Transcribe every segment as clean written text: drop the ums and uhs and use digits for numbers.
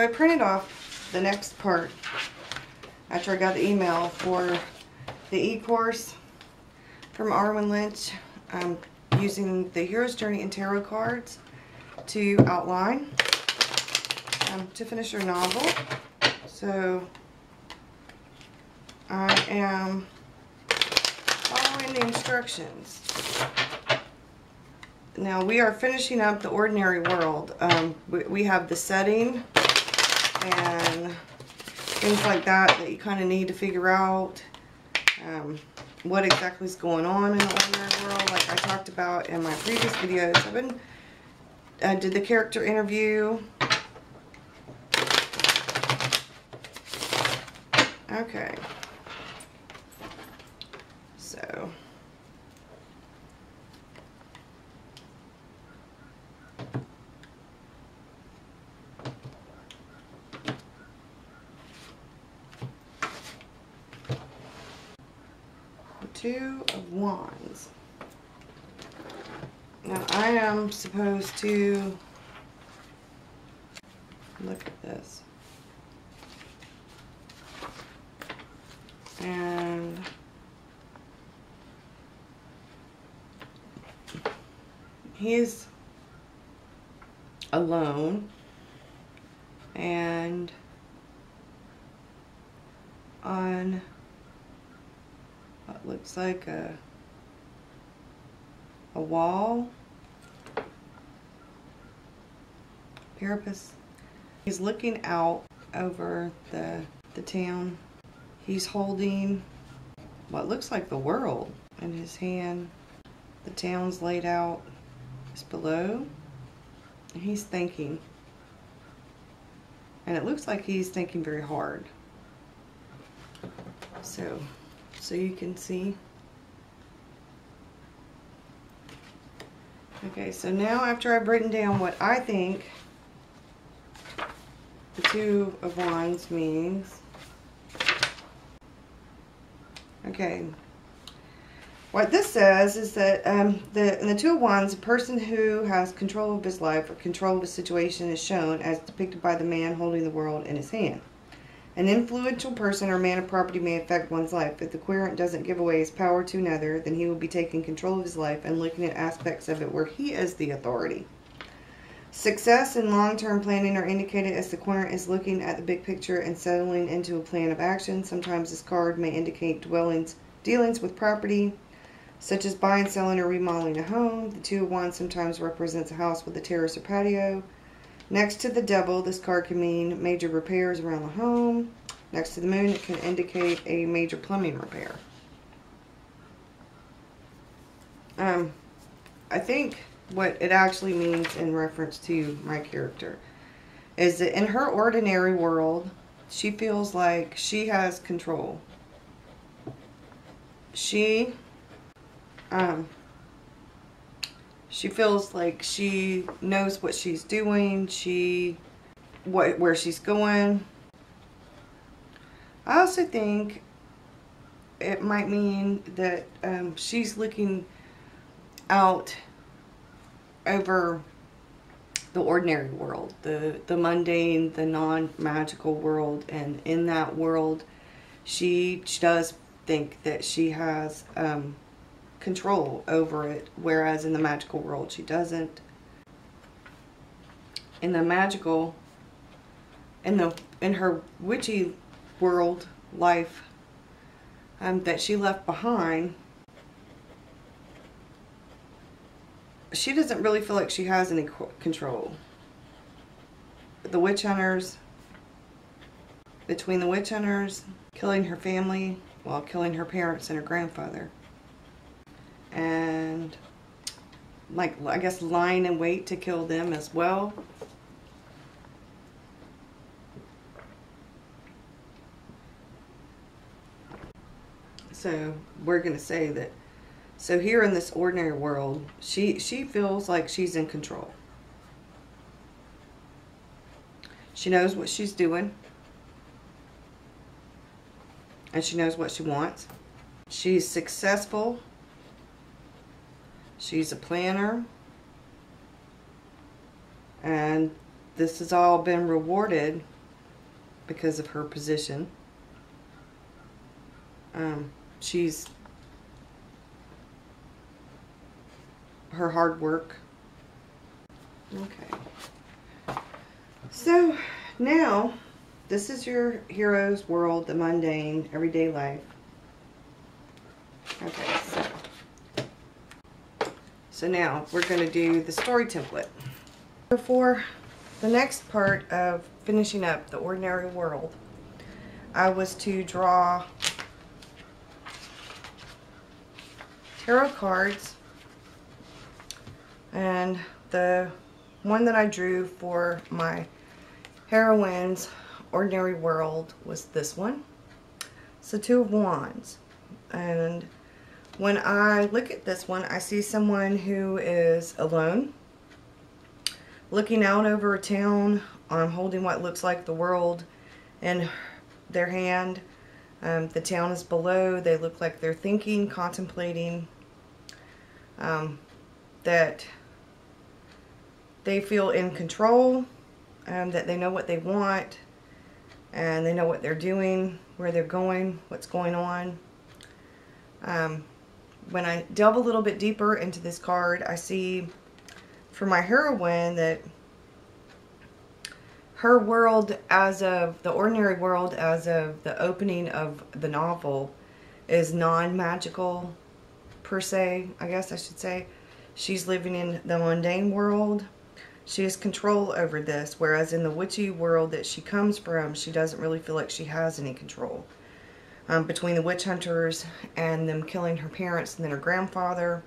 I printed off the next part after I got the email for the e-course from Arwen Lynch. I'm using the Hero's Journey and Tarot cards to outline to finish her novel. So I am following the instructions. Now we are finishing up the ordinary world. We have the setting and things like that you kind of need to figure out what exactly is going on in the ordinary world, like I talked about in my previous videos. I did the character interview. Okay. So Two of Wands. Now I am supposed to look at this. And he's alone and on what looks like a wall. Carapace. He's looking out over the town. He's holding what looks like the world in his hand. The town's laid out just below. And he's thinking. And it looks like he's thinking very hard. So you can see. Okay, so now after I've written down what I think the Two of Wands means. Okay, what this says is that in the Two of Wands, a person who has control of his life or control of a situation is shown as depicted by the man holding the world in his hand. An influential person or man of property may affect one's life. If the querent doesn't give away his power to another, then he will be taking control of his life and looking at aspects of it where he is the authority. Success and long-term planning are indicated as the querent is looking at the big picture and settling into a plan of action. Sometimes this card may indicate dealings with property, such as buying, selling, or remodeling a home. The Two of Wands sometimes represents a house with a terrace or patio. Next to the Devil, this card can mean major repairs around the home. Next to the Moon, it can indicate a major plumbing repair. I think what it actually means in reference to my character is that in her ordinary world, she feels like she has control. She feels like she knows what she's doing, where she's going. I also think it might mean that she's looking out over the ordinary world, the mundane, the non-magical world, and in that world she does think that she has control over it, whereas in the magical world she doesn't. In the magical, in her witchy world life that she left behind, she doesn't really feel like she has any control. The witch hunters, between the witch hunters killing her family while killing her parents and her grandfather, and like I guess lying in wait to kill them as well. So we're gonna say that, so here in this ordinary world, she feels like she's in control. She knows what she's doing, and she knows what she wants. She's successful. She's a planner. And this has all been rewarded because of her position. She's her hard work. Okay. So now, this is your hero's world, the mundane, everyday life. Okay, so now we're going to do the story template. Before the next part of finishing up the ordinary world, I was to draw tarot cards, and the one that I drew for my heroine's ordinary world was this one. It's the Two of Wands, and when I look at this one, I see someone who is alone, looking out over a town, holding what looks like the world in their hand. The town is below. They look like they're thinking, contemplating, that they feel in control, that they know what they want, and they know what they're doing, where they're going, what's going on. When I delve a little bit deeper into this card, I see for my heroine that her world, as of the ordinary world, as of the opening of the novel, is non-magical per se, I guess I should say. She's living in the mundane world. She has control over this, whereas in the witchy world that she comes from, she doesn't really feel like she has any control. Between the witch hunters and them killing her parents and then her grandfather.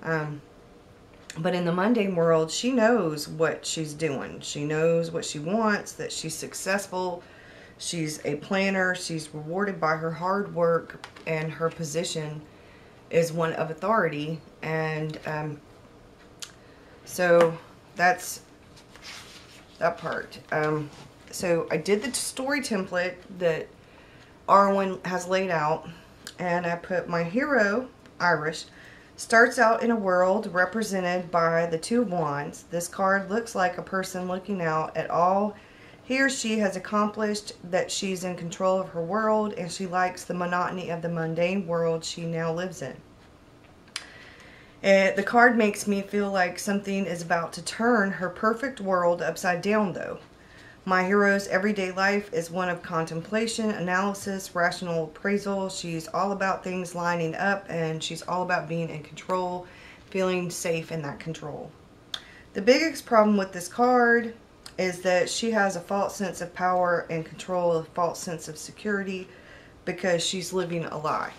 But in the mundane world, she knows what she's doing. She knows what she wants, that she's successful. She's a planner. She's rewarded by her hard work, and her position is one of authority. And so that's that part. So I did the story template that Arwen has laid out, and I put my hero, Irish, starts out in a world represented by the Two of Wands. This card looks like a person looking out at all he or she has accomplished, that she's in control of her world, and she likes the monotony of the mundane world she now lives in. The card makes me feel like something is about to turn her perfect world upside down, though. My hero's everyday life is one of contemplation, analysis, rational appraisal. She's all about things lining up, and she's all about being in control, feeling safe in that control. The biggest problem with this card is that she has a false sense of power and control, a false sense of security, because she's living a lie.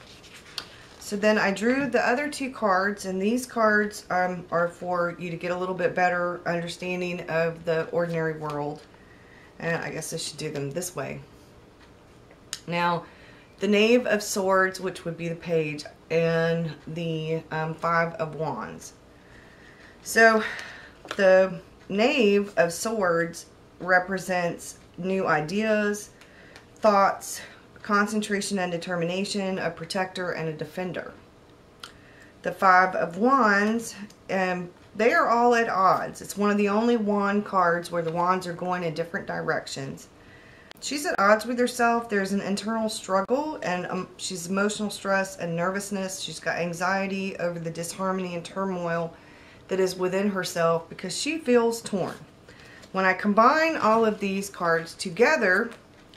So then I drew the other two cards, and these cards are for you to get a little bit better understanding of the ordinary world. And I guess I should do them this way. Now, the Knave of Swords, which would be the page, and the Five of Wands. So, the Knave of Swords represents new ideas, thoughts, concentration and determination, a protector and a defender. The Five of Wands, they are all at odds. It's one of the only wand cards where the wands are going in different directions. She's at odds with herself. There's an internal struggle, and she's emotional stress and nervousness. She's got anxiety over the disharmony and turmoil that is within herself because she feels torn. When I combine all of these cards together,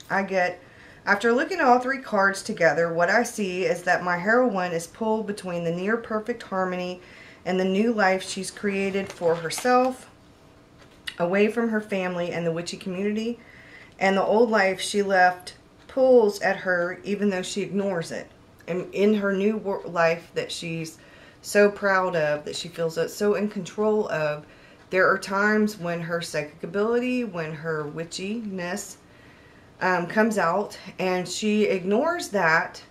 I get, after looking at all three cards together, what I see is that my heroine is pulled between the near perfect harmony and the new life she's created for herself, away from her family and the witchy community, and the old life she left pulls at her even though she ignores it. And in her new life that she's so proud of, that she feels so in control of, there are times when her psychic ability, when her witchiness comes out, and she ignores that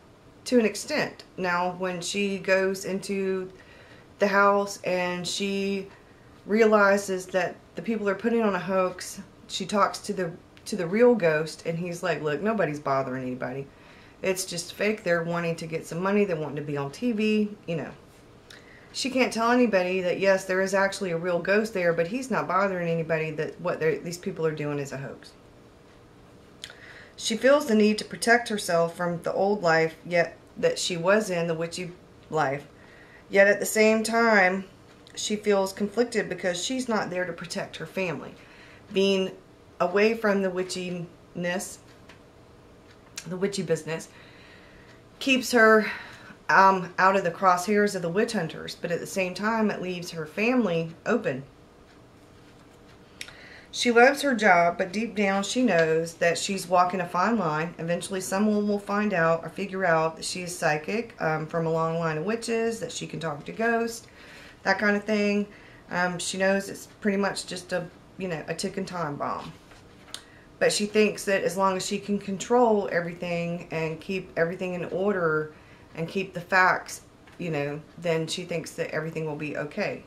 to an extent. Now, when she goes into the house and she realizes that the people are putting on a hoax, she talks to the real ghost, and he's like, look, nobody's bothering anybody. It's just fake. They're wanting to get some money. They're wanting to be on TV, you know. she can't tell anybody that yes, there is actually a real ghost there, but he's not bothering anybody that what these people are doing is a hoax. She feels the need to protect herself from the old life yet that she was in, the witchy life. Yet at the same time, she feels conflicted because she's not there to protect her family. Being away from the witchiness, the witchy business, keeps her out of the crosshairs of the witch hunters, but at the same time it leaves her family open. She loves her job, but deep down she knows that she's walking a fine line. Eventually someone will find out or figure out that she is psychic, from a long line of witches, that she can talk to ghosts, that kind of thing. She knows it's pretty much just a ticking time bomb. But she thinks that as long as she can control everything and keep everything in order and keep the facts, then she thinks that everything will be okay.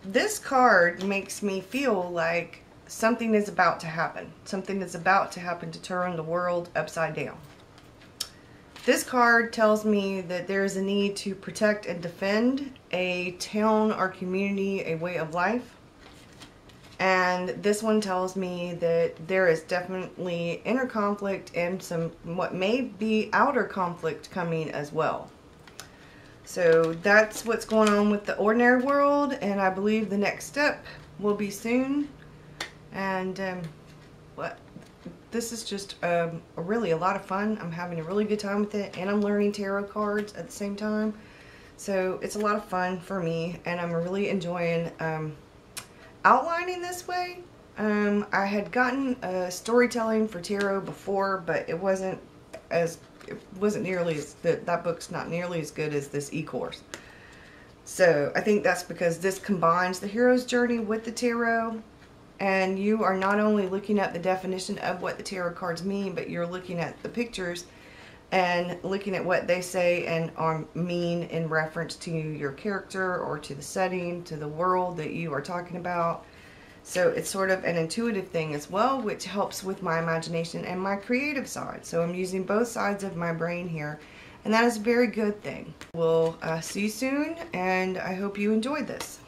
This card makes me feel like something is about to happen. Something is about to happen to turn the world upside down. This card tells me that there is a need to protect and defend a town or community, a way of life. And this one tells me that there is definitely inner conflict and some what may be outer conflict coming as well. So that's what's going on with the ordinary world, and I believe the next step will be soon. And this is just really a lot of fun. I'm having a really good time with it, and I'm learning tarot cards at the same time. So it's a lot of fun for me, and I'm really enjoying outlining this way. I had gotten storytelling for tarot before, but it wasn't nearly as that book's not nearly as good as this e-course. So I think that's because this combines the hero's journey with the tarot, and you are not only looking at the definition of what the tarot cards mean, but you're looking at the pictures and looking at what they say and mean in reference to your character or to the setting, to the world that you are talking about. So it's sort of an intuitive thing as well, which helps with my imagination and my creative side. So I'm using both sides of my brain here, and that is a very good thing. We'll see you soon, and I hope you enjoyed this.